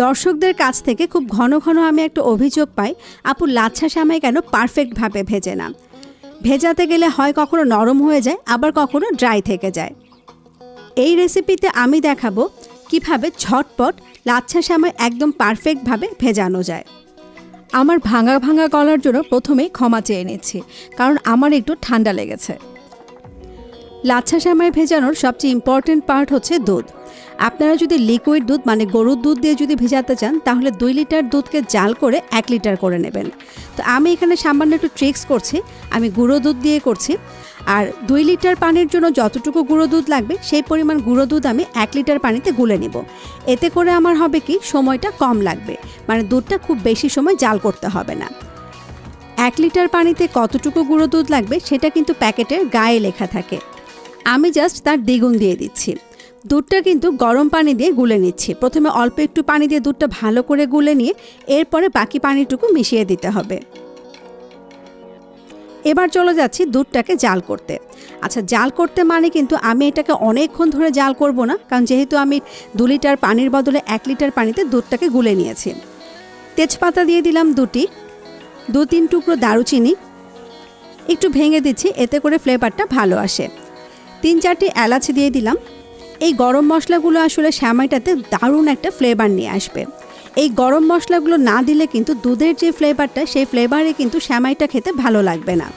দর্শকদের কাছ থেকে খুব ঘন ঘন আমি একটা অভিযোগ পাই, আপু লাচ্ছা সেমাই কেন পারফেক্টভাবে ভেজে না। ভেজাতে গেলে হয় কখনো নরম হয়ে যায়, আবার কখনো ড্রাই থেকে যায়। এই রেসিপিতে আমি দেখাবো কিভাবে ঝটপট লাচ্ছা সেমাই একদম পারফেক্টভাবে ভেজানো যায়। আমার ভাঙা ভাঙা গলার জন্য প্রথমেই ক্ষমা চেয়ে নিচ্ছি, কারণ আমার একটু ঠান্ডা লেগেছে। লাচ্ছা সেমাই ভেজানোর সবচেয়ে ইম্পর্টেন্ট পার্ট হচ্ছে দুধ। আপনারা যদি লিকুইড দুধ মানে গরুর দুধ দিয়ে যদি ভেজাতে চান, তাহলে 2 লিটার দুধকে জাল করে 1 লিটার করে নেবেন। তো আমি এখানে সামান্য একটু ট্রিক্স করছি, আমি গুঁড়ো দুধ দিয়ে করছি। আর 2 লিটার পানির জন্য যতটুকু গুঁড়ো দুধ লাগবে সেই পরিমাণ গুঁড়ো দুধ আমি 1 লিটার পানিতে গুলে নেব। এতে করে আমার হবে কি, সময়টা কম লাগবে, মানে দুধটা খুব বেশি সময় জাল করতে হবে না। 1 লিটার পানিতে কতটুকু গুঁড়ো দুধ লাগবে সেটা কিন্তু প্যাকেটের গায়ে লেখা থাকে। আমি জাস্ট তার দ্বিগুণ দিয়ে দিচ্ছি। দুধটা কিন্তু গরম পানি দিয়ে গুলে নিচ্ছি। প্রথমে অল্প একটু পানি দিয়ে দুধটা ভালো করে গুলে নিয়ে এরপরে বাকি পানিটুকু মিশিয়ে দিতে হবে। এবার চলে যাচ্ছি দুধটাকে জাল করতে। আচ্ছা, জাল করতে মানে কিন্তু আমি এটাকে অনেকক্ষণ ধরে জাল করব না, কারণ যেহেতু আমি 2 লিটার পানির বদলে 1 লিটার পানিতে দুধটাকে গুলে নিয়েছি। তেজপাতা দিয়ে দিলাম 2টি, 2-3 টুকরো দারুচিনি একটু ভেঙে দিচ্ছি, এতে করে ফ্লেভারটা ভালো আসে। 3-4টি এলাচ দিয়ে দিলাম। এই গরম মশলাগুলো আসলে সেমাইটাতে দারুণ একটা ফ্লেভার নিয়ে আসবে। এই গরম মশলাগুলো না দিলে কিন্তু দুধের যে ফ্লেভারটা, সেই ফ্লেভারে কিন্তু সেমাইটা খেতে ভালো লাগবে না।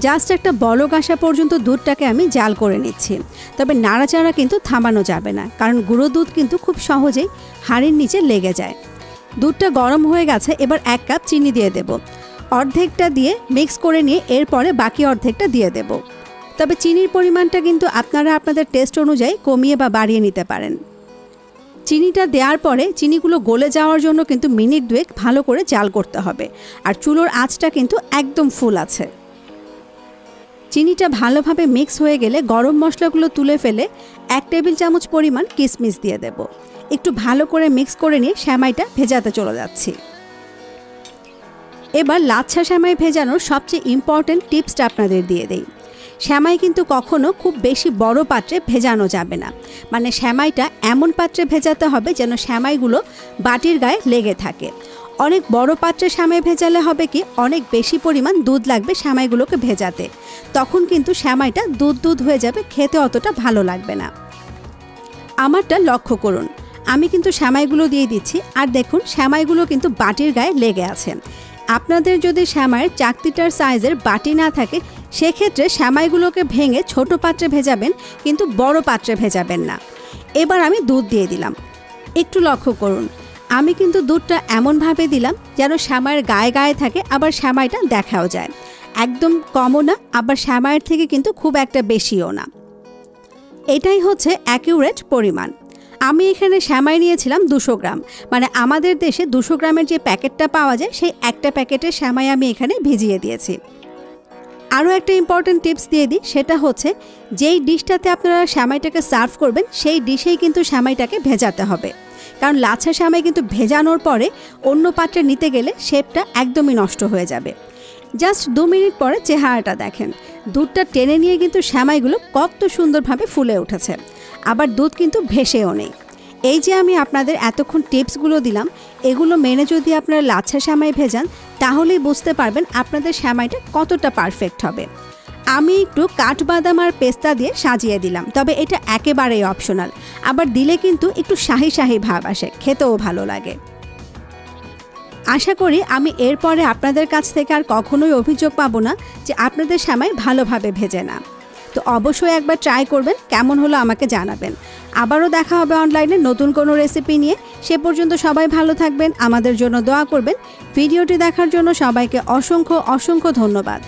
জাস্ট একটা বলক আসা পর্যন্ত দুধটাকে আমি জাল করে নিচ্ছি। তবে নাড়াচাড়া কিন্তু থামানো যাবে না, কারণ গুঁড়ো দুধ কিন্তু খুব সহজেই হাঁড়ির নিচে লেগে যায়। দুধটা গরম হয়ে গেছে, এবার 1 কাপ চিনি দিয়ে দেব। অর্ধেকটা দিয়ে মিক্স করে নিয়ে এরপরে বাকি অর্ধেকটা দিয়ে দেব। তবে চিনির পরিমাণটা কিন্তু আপনারা আপনাদের টেস্ট অনুযায়ী কমিয়ে বা বাড়িয়ে নিতে পারেন। চিনিটা দেওয়ার পরে চিনিগুলো গলে যাওয়ার জন্য কিন্তু মিনিট 2 ভালো করে জাল করতে হবে। আর চুলোর আঁচটা কিন্তু একদম ফুল আছে। চিনিটা ভালোভাবে মিক্স হয়ে গেলে গরম মশলাগুলো তুলে ফেলে 1 টেবিল চামচ পরিমাণ কিশমিশ দিয়ে দেব। একটু ভালো করে মিক্স করে নিয়ে সেমাইটা ভেজাতে চলে যাচ্ছি। এবার লাচ্ছা সেমাই ভেজানোর সবচেয়ে ইম্পর্টেন্ট টিপসটা আপনাদের দিয়ে দেই। সেমাই কিন্তু কখনো খুব বেশি বড় পাত্রে ভেজানো যাবে না, মানে সেমাইটা এমন পাত্রে ভেজাতে হবে যেন সেমাইগুলো বাটির গায়ে লেগে থাকে। অনেক বড় পাত্রে সেমাই ভেজালে হবে কি, অনেক বেশি পরিমাণ দুধ লাগবে সেমাইগুলোকে ভেজাতে, তখন কিন্তু সেমাইটা দুধ দুধ হয়ে যাবে, খেতে অতটা ভালো লাগবে না। আমারটা লক্ষ্য করুন, আমি কিন্তু সেমাইগুলো দিয়ে দিচ্ছি, আর দেখুন সেমাইগুলো কিন্তু বাটির গায়ে লেগে আছে। আপনাদের যদি সেমাইয়ের চাকতিটার সাইজের বাটি না থাকে, সেক্ষেত্রে সেমাইগুলোকে ভেঙে ছোট পাত্রে ভেজাবেন, কিন্তু বড় পাত্রে ভেজাবেন না। এবার আমি দুধ দিয়ে দিলাম। একটু লক্ষ্য করুন, আমি কিন্তু দুধটা এমনভাবে দিলাম যেন সেমাইয়ের গায়ে গায়ে থাকে, আবার সেমাইটা দেখাও যায়। একদম কমও না, আবার সেমাইয়ের থেকে কিন্তু খুব একটা বেশিও না। এটাই হচ্ছে অ্যাকিউরেট পরিমাণ। আমি এখানে সেমাই নিয়েছিলাম 200 গ্রাম, মানে আমাদের দেশে 200 গ্রামের যে প্যাকেটটা পাওয়া যায় সেই একটা প্যাকেটের সেমাই আমি এখানে ভিজিয়ে দিয়েছি। আরও একটা ইম্পর্টেন্ট টিপস দিয়ে দিই, সেটা হচ্ছে যেই ডিশটাতে আপনারা সেমাইটাকে সার্ভ করবেন সেই ডিশেই কিন্তু সেমাইটাকে ভেজাতে হবে, কারণ লাচ্ছা সেমাই কিন্তু ভেজানোর পরে অন্য পাত্রে নিতে গেলে শেপটা একদমই নষ্ট হয়ে যাবে। জাস্ট 2 মিনিট পরে চেহারাটা দেখেন, দুধটা টেনে নিয়ে কিন্তু সেমাইগুলো কত সুন্দরভাবে ফুলে উঠেছে, আবার দুধ কিন্তু ভেসেও নেই। এই যে আমি আপনাদের এতক্ষণ টিপসগুলো দিলাম, এগুলো মেনে যদি আপনারা লাচ্ছা সেমাই ভেজান, তাহলেই বুঝতে পারবেন আপনাদের সেমাইটা কতটা পারফেক্ট হবে। আমি একটু কাঠবাদাম আর পেস্তা দিয়ে সাজিয়ে দিলাম, তবে এটা একেবারেই অপশনাল। আবার দিলে কিন্তু একটু শাহি শাহি ভাব আসে, খেতেও ভালো লাগে। আশা করি আমি এরপরে আপনাদের কাছ থেকে আর কখনোই অভিযোগ পাবো না যে আপনাদের সেমাই ভালোভাবে ভেজে না। তো অবশ্যই একবার ট্রাই করবেন, কেমন হলো আমাকে জানাবেন। আবারও দেখা হবে অনলাইনে নতুন কোনো রেসিপি নিয়ে। সে পর্যন্ত সবাই ভালো থাকবেন, আমাদের জন্য দোয়া করবেন। ভিডিওটি দেখার জন্য সবাইকে অসংখ্য অসংখ্য ধন্যবাদ।